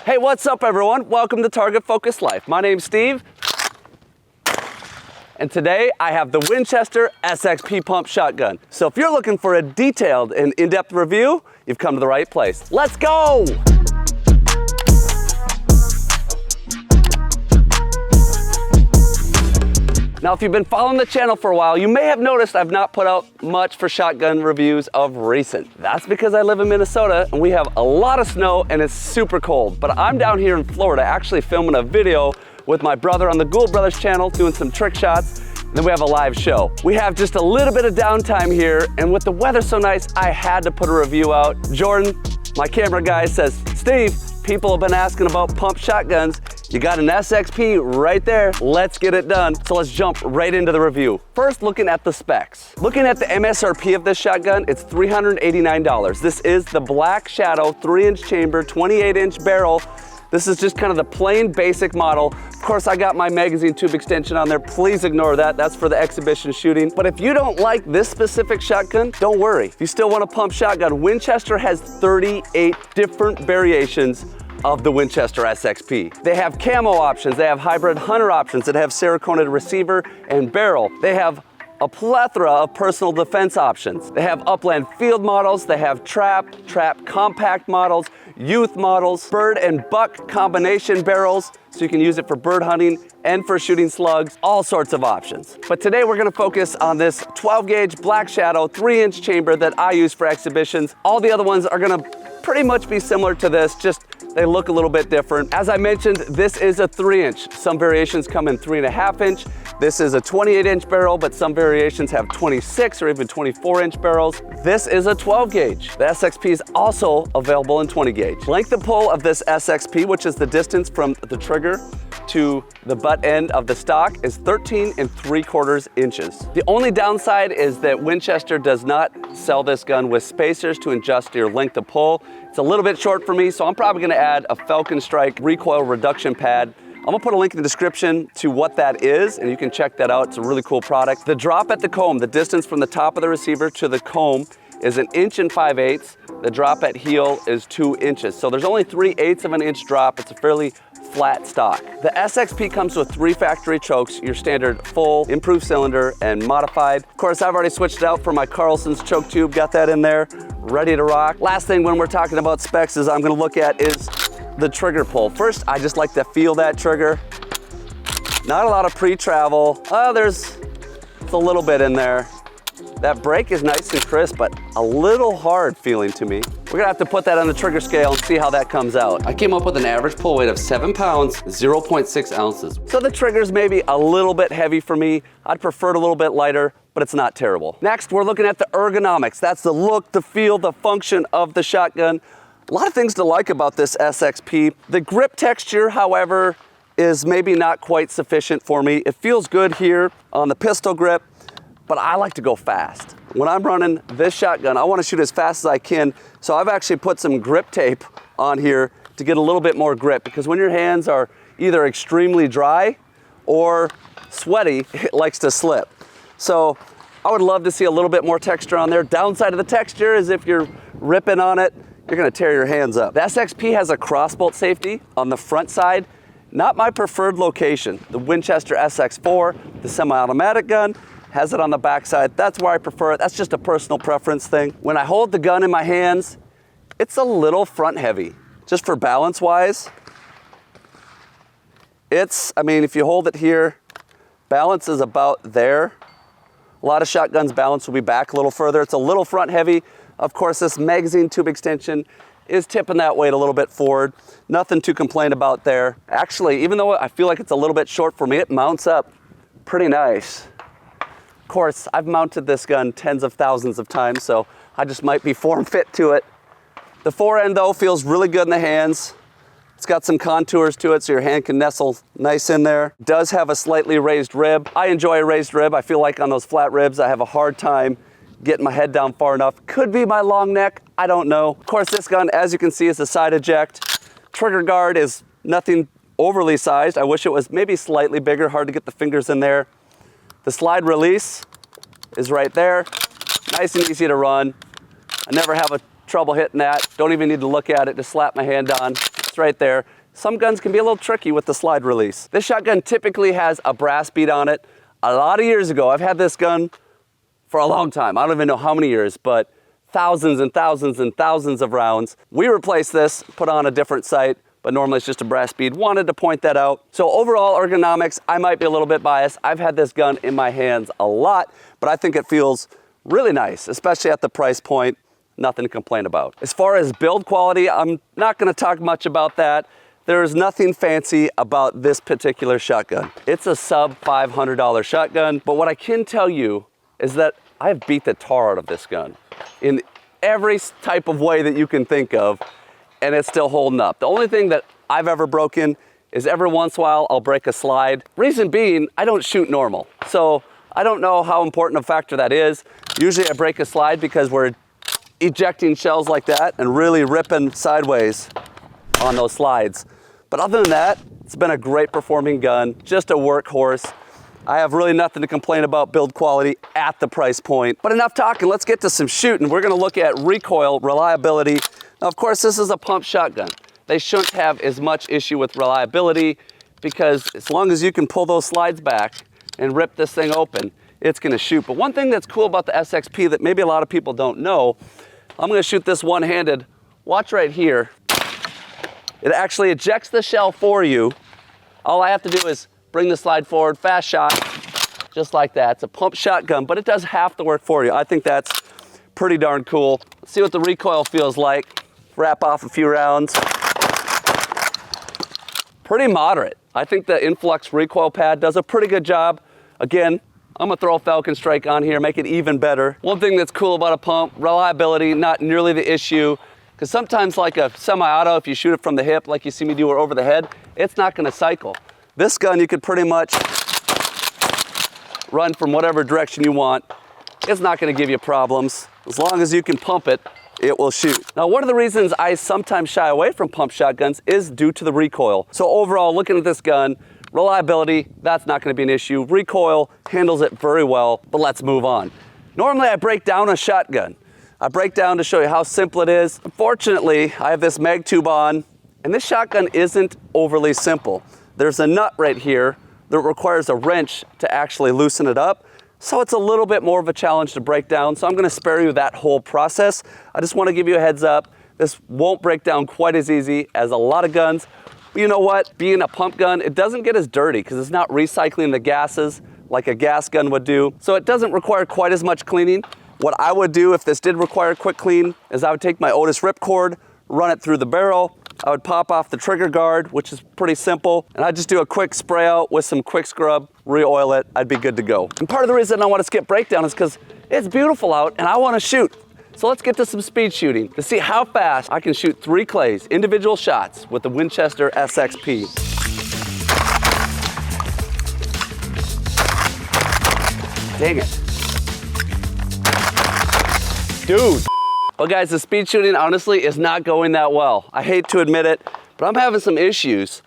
Hey, what's up everyone? Welcome to Target Focused Life. My name's Steve, and today I have the Winchester SXP pump shotgun. So if you're looking for a detailed and in-depth review, you've come to the right place. Let's go! Now, if you've been following the channel for a while, you may have noticed I've not put out much for shotgun reviews of recent. That's because I live in Minnesota and we have a lot of snow and it's super cold. But I'm down here in Florida actually filming a video with my brother on the Gould Brothers channel doing some trick shots. And then we have a live show. We have just a little bit of downtime here, and with the weather so nice, I had to put a review out. Jordan, my camera guy, says, Steve, people have been asking about pump shotguns. You got an SXP right there. Let's get it done. So let's jump right into the review. First, looking at the specs. Looking at the MSRP of this shotgun, it's $389. This is the Black Shadow 3-inch chamber, 28-inch barrel. This is just kind of the plain basic model. Of course, I got my magazine tube extension on there. Please ignore that. That's for the exhibition shooting. But if you don't like this specific shotgun, don't worry. If you still want a pump shotgun, Winchester has 38 different variations of the Winchester SXP. They have camo options, they have hybrid hunter options that have Cerakoted receiver and barrel. They have a plethora of personal defense options. They have upland field models, they have trap compact models, youth models, bird and buck combination barrels, so you can use it for bird hunting and for shooting slugs, all sorts of options. But today we're gonna focus on this 12-gauge Black Shadow 3-inch chamber that I use for exhibitions. All the other ones are gonna pretty much be similar to this, just they look a little bit different. As I mentioned, this is a 3-inch. Some variations come in 3.5-inch. This is a 28-inch barrel, but some variations have 26 or even 24-inch barrels. This is a 12-gauge. The SXP is also available in 20-gauge. Length of pull of this SXP, which is the distance from the trigger to the butt end of the stock, is 13 3/4 inches. The only downside is that Winchester does not sell this gun with spacers to adjust your length of pull. It's a little bit short for me, so I'm probably gonna add a Falcon Strike recoil reduction pad. I'm gonna put a link in the description to what that is, and you can check that out. It's a really cool product. The drop at the comb, the distance from the top of the receiver to the comb, is 1 5/8 inches. The drop at heel is 2 inches. So there's only 3/8 of an inch drop. It's a fairly flat stock. The SXP comes with 3 factory chokes, your standard full, improved cylinder, and modified. Of course, I've already switched it out for my Carlson's choke tube, got that in there, ready to rock. Last thing when we're talking about specs is I'm gonna look at is the trigger pull. First, I just like to feel that trigger. Not a lot of pre-travel. It's a little bit in there. That brake is nice and crisp, but a little hard feeling to me. We're gonna have to put that on the trigger scale and see how that comes out. I came up with an average pull weight of 7 pounds, 0.6 ounces. So the trigger's maybe a little bit heavy for me. I'd prefer it a little bit lighter, but it's not terrible. Next, we're looking at the ergonomics. That's the look, the feel, the function of the shotgun. A lot of things to like about this SXP. The grip texture, however, is maybe not quite sufficient for me. It feels good here on the pistol grip, but I like to go fast. When I'm running this shotgun, I wanna shoot as fast as I can, so I've actually put some grip tape on here to get a little bit more grip, because when your hands are either extremely dry or sweaty, it likes to slip. So I would love to see a little bit more texture on there. Downside of the texture is if you're ripping on it, you're gonna tear your hands up. The SXP has a crossbolt safety on the front side. Not my preferred location. The Winchester SX4, the semi-automatic gun, has it on the backside. That's where I prefer it. That's just a personal preference thing. When I hold the gun in my hands, it's a little front heavy. Just for balance wise, if you hold it here, balance is about there. A lot of shotguns balance will be back a little further. It's a little front heavy. Of course, this magazine tube extension is tipping that weight a little bit forward. Nothing to complain about there. Actually, even though I feel like it's a little bit short for me, it mounts up pretty nice. Of course, I've mounted this gun tens of thousands of times, so I just might be form fit to it. The forend though feels really good in the hands. It's got some contours to it so your hand can nestle nice in there. It does have a slightly raised rib. I enjoy a raised rib. I feel like on those flat ribs, I have a hard time getting my head down far enough. Could be my long neck, I don't know. Of course, this gun, as you can see, is a side eject. Trigger guard is nothing overly sized. I wish it was maybe slightly bigger, hard to get the fingers in there. The slide release is right there. Nice and easy to run. I never have trouble hitting that. Don't even need to look at it, just slap my hand on. tips right there. Some guns can be a little tricky with the slide release. This shotgun typically has a brass bead on it. A lot of years ago, I've had this gun for a long time. I don't even know how many years, but thousands and thousands and thousands of rounds. We replaced this, put on a different sight, but normally it's just a brass bead. Wanted to point that out. So overall ergonomics, I might be a little bit biased. I've had this gun in my hands a lot, but I think it feels really nice, especially at the price point. Nothing to complain about. As far as build quality, I'm not gonna talk much about that. There's nothing fancy about this particular shotgun. It's a sub $500 shotgun, but what I can tell you is that I've beat the tar out of this gun in every type of way that you can think of, and it's still holding up. The only thing that I've ever broken is every once in a while I'll break a slide. Reason being, I don't shoot normal. So I don't know how important a factor that is. Usually I break a slide because we're ejecting shells like that and really ripping sideways on those slides. But other than that, it's been a great performing gun, just a workhorse. I have really nothing to complain about build quality at the price point. But enough talking, let's get to some shooting. We're gonna look at recoil reliability. Now, of course, this is a pump shotgun. They shouldn't have as much issue with reliability because as long as you can pull those slides back and rip this thing open, it's gonna shoot. But one thing that's cool about the SXP that maybe a lot of people don't know, I'm gonna shoot this one-handed. Watch right here. It actually ejects the shell for you. All I have to do is bring the slide forward, fast shot, just like that. It's a pump shotgun, but it does half the work for you. I think that's pretty darn cool. Let's see what the recoil feels like. Wrap off a few rounds. Pretty moderate. I think the Influx recoil pad does a pretty good job. Again, I'm gonna throw a Falcon Strike on here, make it even better. One thing that's cool about a pump, reliability, not nearly the issue. Because sometimes like a semi-auto, if you shoot it from the hip, like you see me do or over the head, it's not gonna cycle. This gun, you could pretty much run from whatever direction you want. It's not gonna give you problems. As long as you can pump it, it will shoot. Now, one of the reasons I sometimes shy away from pump shotguns is due to the recoil. So overall, looking at this gun, reliability, that's not gonna be an issue. Recoil handles it very well, but let's move on. Normally, I break down a shotgun. I break down to show you how simple it is. Unfortunately, I have this mag tube on, and this shotgun isn't overly simple. There's a nut right here that requires a wrench to actually loosen it up. So it's a little bit more of a challenge to break down. So I'm gonna spare you that whole process. I just wanna give you a heads up. This won't break down quite as easy as a lot of guns. But you know what? Being a pump gun, it doesn't get as dirty because it's not recycling the gases like a gas gun would do. So it doesn't require quite as much cleaning. What I would do if this did require a quick clean is I would take my Otis ripcord, run it through the barrel. I would pop off the trigger guard, which is pretty simple, and I'd just do a quick spray out with some quick scrub, re-oil it, I'd be good to go. And part of the reason I want to skip breakdown is because it's beautiful out and I want to shoot. So let's get to some speed shooting to see how fast I can shoot 3 clays, individual shots with the Winchester SXP. Dang it. Dude. Well guys, the speed shooting honestly is not going that well. I hate to admit it, but I'm having some issues.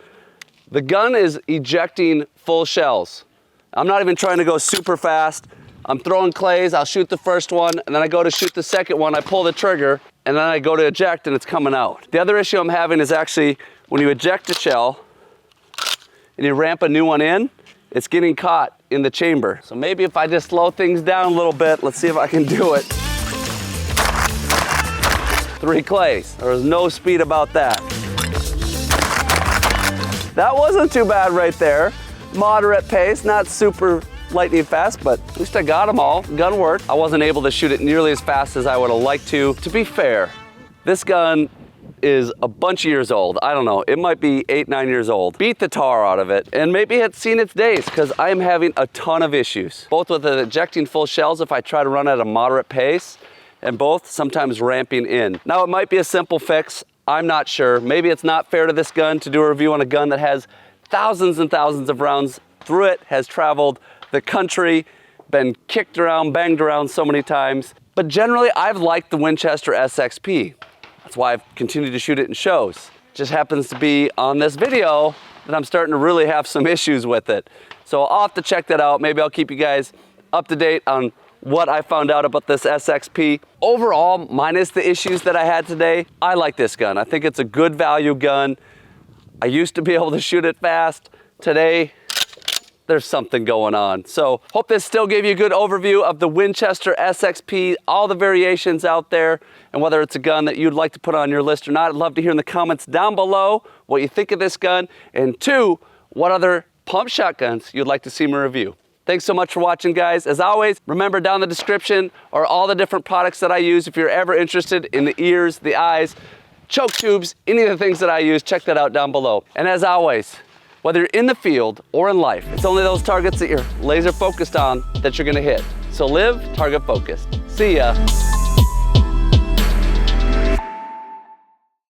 The gun is ejecting full shells. I'm not even trying to go super fast. I'm throwing clays, I'll shoot the first one, and then I go to shoot the second one, I pull the trigger, and then I go to eject and it's coming out. The other issue I'm having is actually when you eject a shell and you ramp a new one in, it's getting caught in the chamber. So maybe if I just slow things down a little bit, let's see if I can do it. 3 clays. There was no speed about that. That wasn't too bad right there. Moderate pace, not super lightning fast, but at least I got them all. Gun worked. I wasn't able to shoot it nearly as fast as I would have liked to. To be fair, this gun is a bunch of years old. I don't know, it might be 8, 9 years old. Beat the tar out of it, and maybe it's seen its days because I'm having a ton of issues. Both with it ejecting full shells if I try to run at a moderate pace, and both sometimes ramping in. Now it might be a simple fix, I'm not sure. Maybe it's not fair to this gun to do a review on a gun that has thousands and thousands of rounds through it, has traveled the country, been kicked around, banged around so many times. But generally, I've liked the Winchester SXP. That's why I've continued to shoot it in shows. Just happens to be on this video that I'm starting to really have some issues with it. So I'll have to check that out. Maybe I'll keep you guys up to date on what I found out about this SXP. Overall, minus the issues that I had today, I like this gun. I think it's a good value gun. I used to be able to shoot it fast. Today, there's something going on. So hope this still gave you a good overview of the Winchester SXP, all the variations out there, and whether it's a gun that you'd like to put on your list or not. I'd love to hear in the comments down below what you think of this gun, and two, what other pump shotguns you'd like to see me review. Thanks so much for watching, guys. As always, remember down in the description are all the different products that I use. If you're ever interested in the ears, the eyes, choke tubes, any of the things that I use, check that out down below. And as always, whether you're in the field or in life, it's only those targets that you're laser focused on that you're gonna hit. So live target focused. See ya.